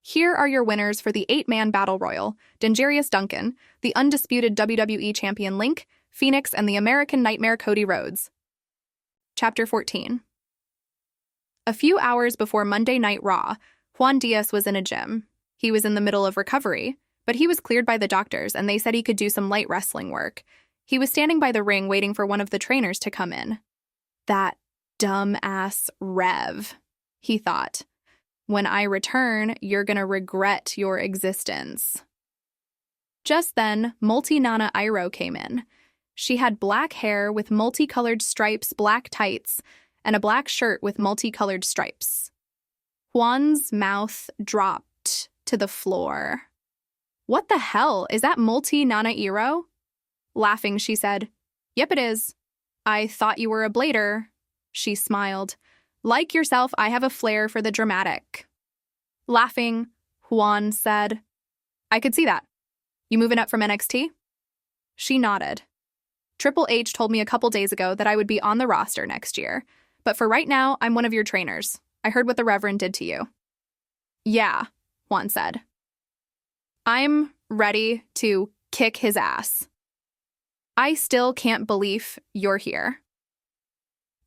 Here are your winners for the 8-man Battle Royal: Dangerous Duncan, the undisputed WWE Champion Link, Phoenix, and the American Nightmare Cody Rhodes. Chapter 14. A few hours before Monday Night Raw, Juan Diaz was in a gym. He was in the middle of recovery, but he was cleared by the doctors and they said he could do some light wrestling work. He was standing by the ring waiting for one of the trainers to come in. That dumb-ass Rev, he thought. When I return, you're gonna regret your existence. Just then, Multi-Nana Iroh came in. She had black hair with multicolored stripes, black tights, and a black shirt with multicolored stripes. Juan's mouth dropped to the floor. "What the hell? Is that Multi-Nana Iroh?" Laughing, she said, "Yep, it is. I thought you were a blader." She smiled. "Like yourself, I have a flair for the dramatic." Laughing, Juan said, "I could see that. You moving up from NXT?" She nodded. "Triple H told me a couple days ago that I would be on the roster next year. But for right now, I'm one of your trainers. I heard what the Reverend did to you." "Yeah," Juan said. "I'm ready to kick his ass. I still can't believe you're here."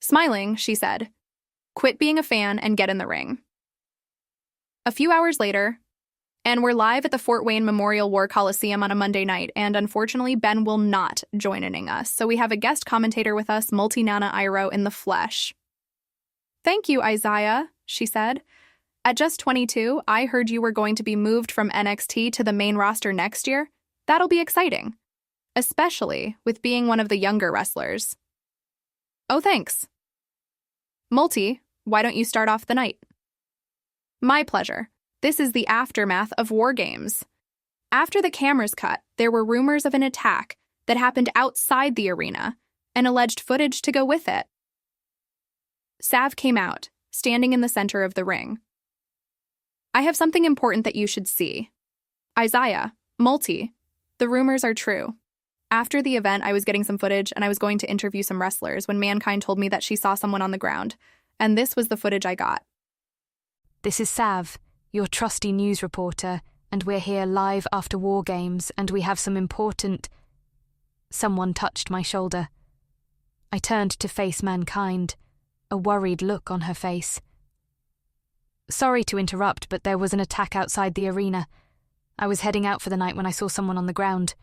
Smiling, she said, "Quit being a fan and get in the ring." A few hours later, and we're live at the Fort Wayne Memorial War Coliseum on a Monday night, and unfortunately, Ben will not join us, so we have a guest commentator with us, Multi-Nana Iroh in the flesh. "Thank you, Isaiah," she said. "At just 22, I heard you were going to be moved from NXT to the main roster next year. That'll be exciting, especially with being one of the younger wrestlers." "Oh, thanks." "Multi, why don't you start off the night?" "My pleasure. This is the aftermath of War Games. After the cameras cut, there were rumors of an attack that happened outside the arena and alleged footage to go with it." Sav came out, standing in the center of the ring. "I have something important that you should see. Isaiah, Multi, the rumors are true. After the event, I was getting some footage and I was going to interview some wrestlers when Mankind told me that she saw someone on the ground, and this was the footage I got." "This is Sav, your trusty news reporter, and we're here live after War Games, and we have some important..." Someone touched my shoulder. I turned to face Mankind, a worried look on her face. "Sorry to interrupt, but there was an attack outside the arena. I was heading out for the night when I saw someone on the ground.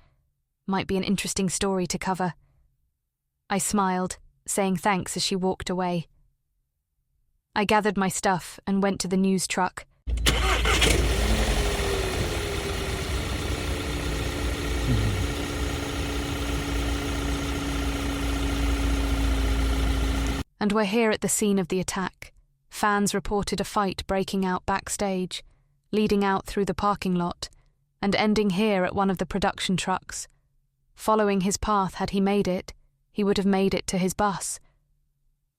Might be an interesting story to cover." I smiled, saying thanks as she walked away. I gathered my stuff and went to the news truck. And we're here at the scene of the attack. Fans reported a fight breaking out backstage, leading out through the parking lot, and ending here at one of the production trucks. Following his path, had he made it, he would have made it to his bus.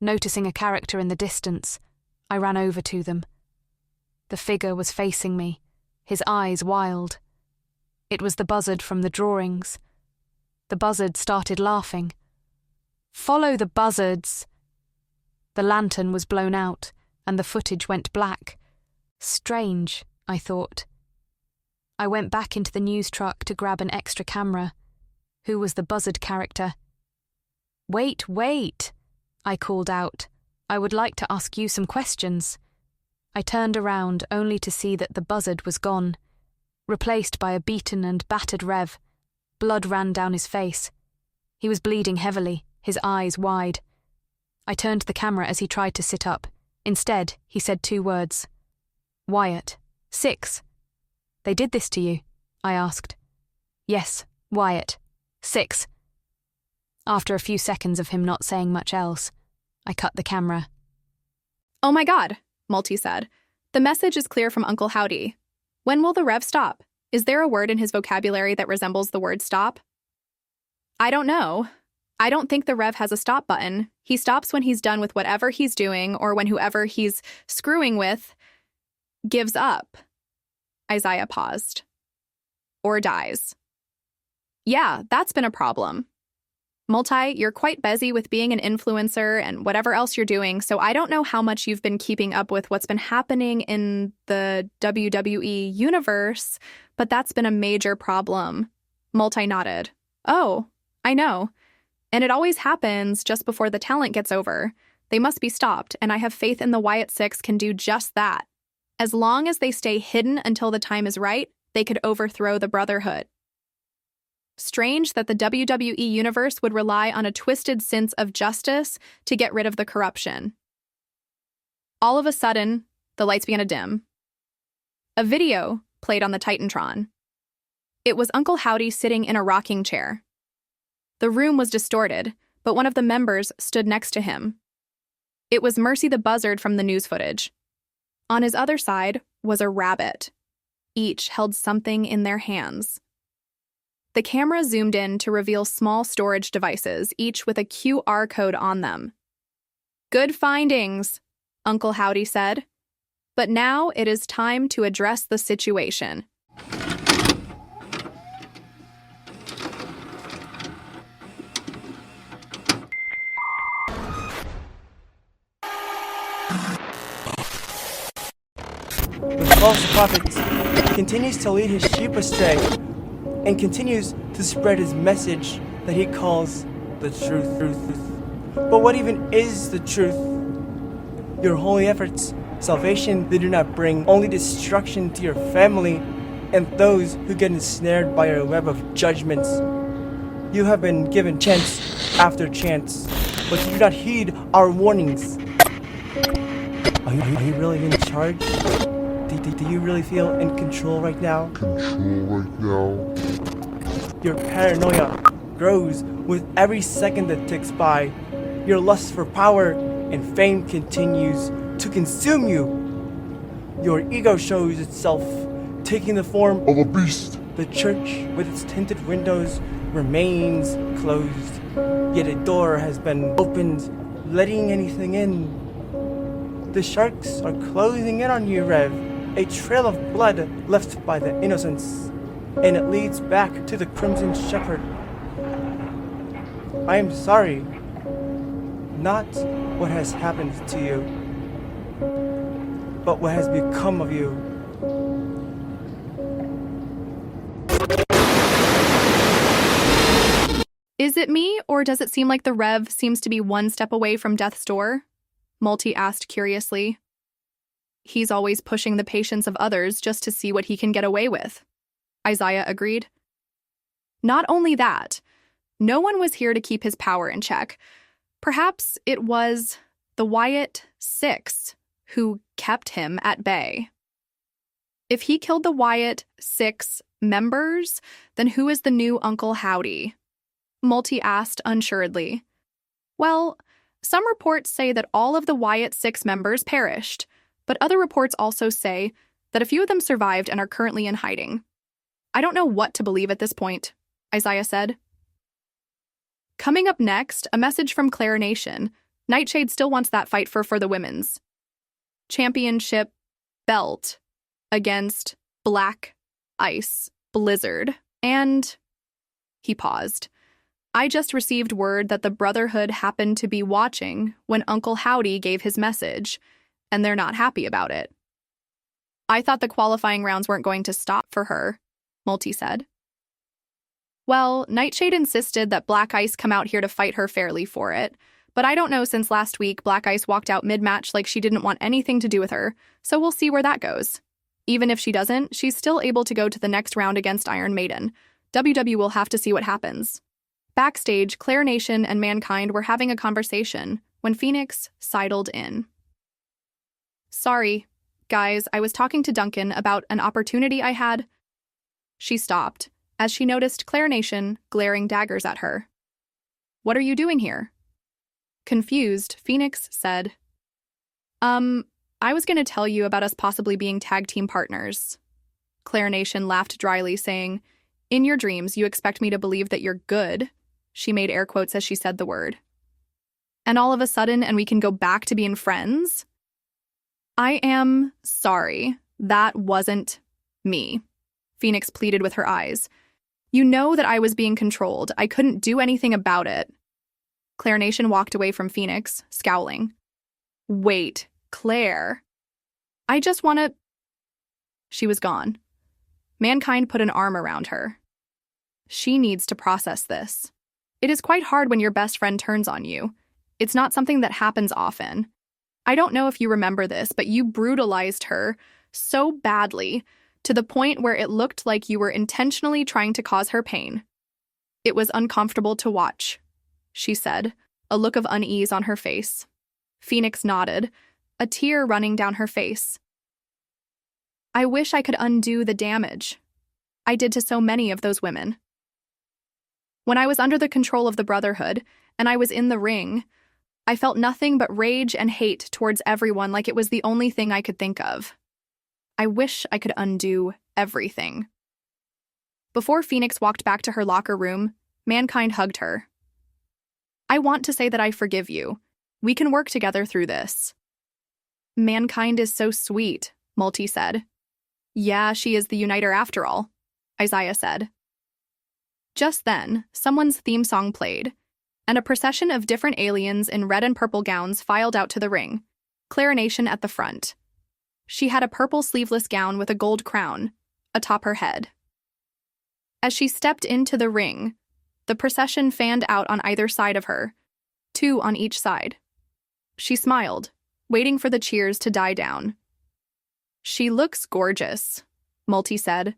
Noticing a character in the distance, I ran over to them. The figure was facing me, his eyes wild. It was the buzzard from the drawings. The buzzard started laughing. "Follow the buzzards!" The lantern was blown out, and the footage went black. Strange, I thought. I went back into the news truck to grab an extra camera. Who was the buzzard character? Wait, I called out. "I would like to ask you some questions." I turned around only to see that the buzzard was gone, replaced by a beaten and battered Rev. Blood ran down his face. He was bleeding heavily, his eyes wide. I turned the camera as he tried to sit up. Instead, he said 2 words. "Wyatt, 6. "They did this to you?" I asked. "Yes, Wyatt, 6. After a few seconds of him not saying much else, I cut the camera. "Oh my God," Multi said. "The message is clear from Uncle Howdy. When will the Rev stop? Is there a word in his vocabulary that resembles the word stop?" "I don't know. I don't think the Rev has a stop button. He stops when he's done with whatever he's doing or when whoever he's screwing with gives up." Isaiah paused. "Or dies." "Yeah, that's been a problem." Multi, you're quite busy with being an influencer and whatever else you're doing, so I don't know how much you've been keeping up with what's been happening in the WWE universe, but that's been a major problem. Multi nodded. Oh, I know. And it always happens just before the talent gets over. They must be stopped, and I have faith in the Wyatt Six can do just that. As long as they stay hidden until the time is right, they could overthrow the Brotherhood. Strange that the WWE universe would rely on a twisted sense of justice to get rid of the corruption. All of a sudden, the lights began to dim. A video played on the Titantron. It was Uncle Howdy sitting in a rocking chair. The room was distorted, but one of the members stood next to him. It was Mercy the Buzzard from the news footage. On his other side was a rabbit. Each held something in their hands. The camera zoomed in to reveal small storage devices, each with a QR code on them. Good findings, Uncle Howdy said. But now it is time to address the situation. The false prophet continues to lead his sheep astray and continues to spread his message that he calls the truth. But what even is the truth? Your holy efforts, salvation, they do not bring only destruction to your family and those who get ensnared by your web of judgments. You have been given chance after chance, but you do not heed our warnings. Are you really in charge? Do you really feel in control right now? Your paranoia grows with every second that ticks by. Your lust for power and fame continues to consume you. Your ego shows itself, taking the form of a beast. The church, with its tinted windows, remains closed. Yet a door has been opened, letting anything in. The sharks are closing in on you, Rev. A trail of blood left by the innocents, and it leads back to the Crimson Shepherd. I am sorry, not what has happened to you, but what has become of you. Is it me, or does it seem like the Rev seems to be one step away from death's door? Multi asked curiously. He's always pushing the patience of others just to see what he can get away with, Isaiah agreed. Not only that, no one was here to keep his power in check. Perhaps it was the Wyatt Six who kept him at bay. If he killed the Wyatt Six members, then who is the new Uncle Howdy? Multi asked unsuredly. Well, some reports say that all of the Wyatt Six members perished, but other reports also say that a few of them survived and are currently in hiding. I don't know what to believe at this point, Isaiah said. Coming up next, a message from Claire Nation. Nightshade still wants that fight for the women's championship belt against Black Ice Blizzard. And he paused. I just received word that the Brotherhood happened to be watching when Uncle Howdy gave his message, and they're not happy about it. I thought the qualifying rounds weren't going to stop for her, Multi said. Well, Nightshade insisted that Black Ice come out here to fight her fairly for it, but I don't know, since last week Black Ice walked out mid-match like she didn't want anything to do with her, so we'll see where that goes. Even if she doesn't, she's still able to go to the next round against Iron Maiden. WW will have to see what happens. Backstage, Claire Nation and Mankind were having a conversation when Phoenix sidled in. Sorry, guys, I was talking to Duncan about an opportunity I had. She stopped, as she noticed Claire Nation glaring daggers at her. What are you doing here? Confused, Phoenix said, I was going to tell you about us possibly being tag team partners. Claire Nation laughed dryly, saying, In your dreams, you expect me to believe that you're good. She made air quotes as she said the word. And all of a sudden, and we can go back to being friends? I am sorry. That wasn't me, Phoenix pleaded with her eyes. You know that I was being controlled. I couldn't do anything about it. Claire Nation walked away from Phoenix, scowling. Wait, Claire. I just want to... She was gone. Mankind put an arm around her. She needs to process this. It is quite hard when your best friend turns on you. It's not something that happens often. I don't know if you remember this, but you brutalized her so badly to the point where it looked like you were intentionally trying to cause her pain. It was uncomfortable to watch, she said, a look of unease on her face. Phoenix nodded, a tear running down her face. I wish I could undo the damage I did to so many of those women. When I was under the control of the Brotherhood, and I was in the ring, I felt nothing but rage and hate towards everyone, like it was the only thing I could think of. I wish I could undo everything. Before Phoenix walked back to her locker room, Mankind hugged her. I want to say that I forgive you. We can work together through this. Mankind is so sweet, Multi said. Yeah, she is the uniter after all, Isaiah said. Just then, someone's theme song played, and a procession of different aliens in red and purple gowns filed out to the ring, Claire Nation at the front. She had a purple sleeveless gown with a gold crown atop her head. As she stepped into the ring, the procession fanned out on either side of her, 2 on each side. She smiled, waiting for the cheers to die down. She looks gorgeous, Multi said.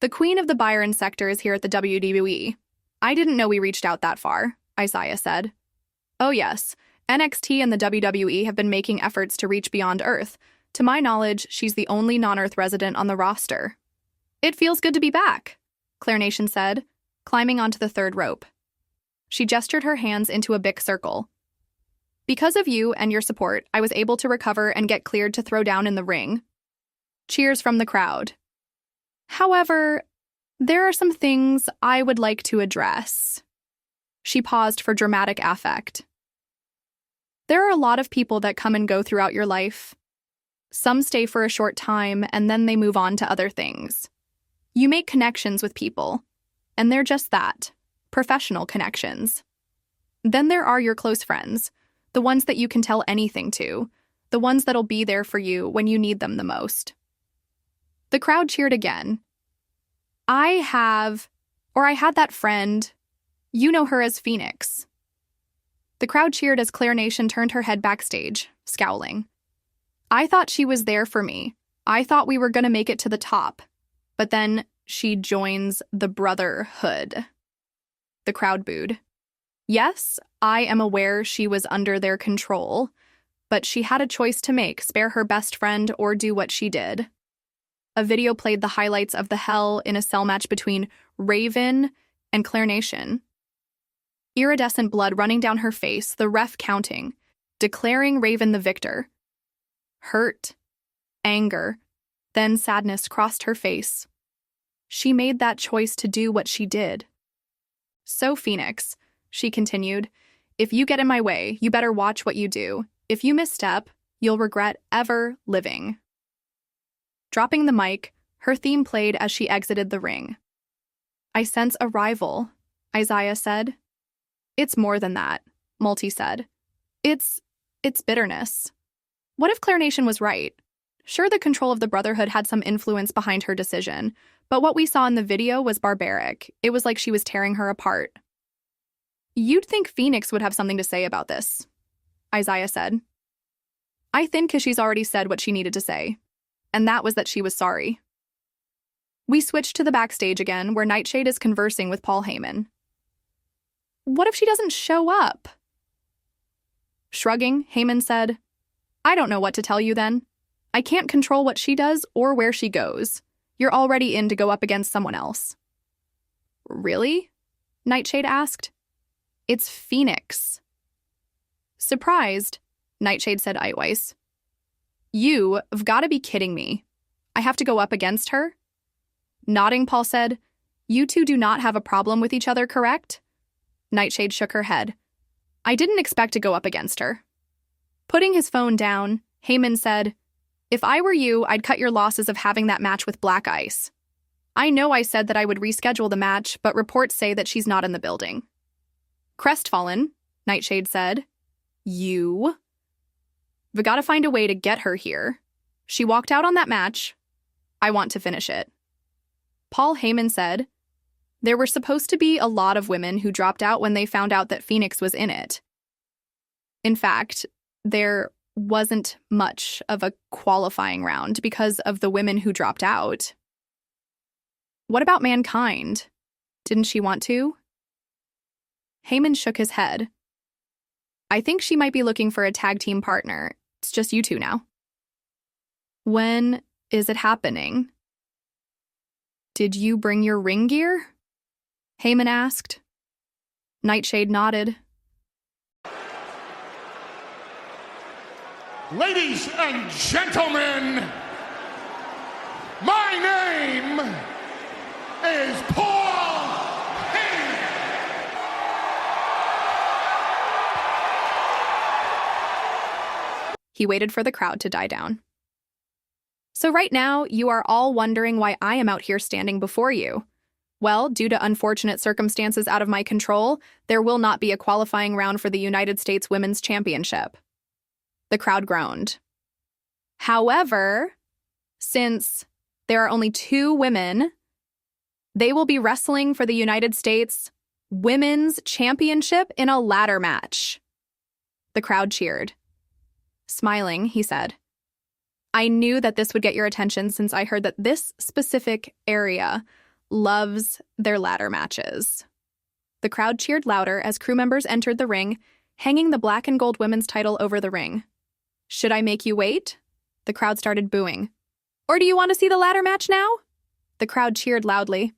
The queen of the Byron sector is here at the WWE. I didn't know we reached out that far, Isaiah said. Oh yes, NXT and the WWE have been making efforts to reach beyond Earth. To my knowledge, she's the only non-Earth resident on the roster. It feels good to be back, Claire Nation said, climbing onto the third rope. She gestured her hands into a big circle. Because of you and your support, I was able to recover and get cleared to throw down in the ring. Cheers from the crowd. However, there are some things I would like to address. She paused for dramatic affect. There are a lot of people that come and go throughout your life. Some stay for a short time and then they move on to other things. You make connections with people, and they're just that, professional connections. Then there are your close friends, the ones that you can tell anything to, the ones that'll be there for you when you need them the most. The crowd cheered again. I had that friend. You know her as Phoenix. The crowd cheered as Claire Nation turned her head backstage, scowling. I thought she was there for me. I thought we were going to make it to the top. But then she joins the Brotherhood. The crowd booed. Yes, I am aware she was under their control, but she had a choice to make, spare her best friend or do what she did. A video played the highlights of the Hell in a Cell match between Raven and Claire Nation. Iridescent blood running down her face, the ref counting, declaring Raven the victor. Hurt, anger, then sadness crossed her face. She made that choice to do what she did. So, Phoenix, she continued, if you get in my way, you better watch what you do. If you misstep, you'll regret ever living. Dropping the mic, her theme played as she exited the ring. I sense a rival, Isaiah said. It's more than that, Multi said. It's bitterness. What if Claire Nation was right? Sure, the control of the Brotherhood had some influence behind her decision, but what we saw in the video was barbaric. It was like she was tearing her apart. You'd think Phoenix would have something to say about this, Isaiah said. I think because she's already said what she needed to say, and that was that she was sorry. We switched to the backstage again, where Nightshade is conversing with Paul Heyman. What if she doesn't show up? Shrugging, Heyman said, I don't know what to tell you then. I can't control what she does or where she goes. You're already in to go up against someone else. Really? Nightshade asked. It's Phoenix. Surprised, Nightshade said Eitweiss. You've got to be kidding me. I have to go up against her? Nodding, Paul said, You two do not have a problem with each other, correct? Nightshade shook her head. I didn't expect to go up against her. Putting his phone down, Heyman said, If I were you, I'd cut your losses of having that match with Black Ice. I know I said that I would reschedule the match, but reports say that she's not in the building. Crestfallen, Nightshade said. We gotta find a way to get her here. She walked out on that match. I want to finish it. Paul Heyman said, there were supposed to be a lot of women who dropped out when they found out that Phoenix was in it. In fact, there wasn't much of a qualifying round because of the women who dropped out. What about Mankind? Didn't she want to? Heyman shook his head. I think she might be looking for a tag team partner. It's just you two now. When is it happening? Did you bring your ring gear? Heyman asked. Nightshade nodded. Ladies and gentlemen, my name is Paul Heyman. He waited for the crowd to die down. So right now, you are all wondering why I am out here standing before you. Well, due to unfortunate circumstances out of my control, there will not be a qualifying round for the United States Women's Championship. The crowd groaned. However, since there are only 2 women, they will be wrestling for the United States Women's Championship in a ladder match. The crowd cheered. Smiling, he said, I knew that this would get your attention since I heard that this specific area loves their ladder matches. The crowd cheered louder as crew members entered the ring, hanging the black and gold women's title over the ring. Should I make you wait? The crowd started booing. Or do you want to see the ladder match now? The crowd cheered loudly.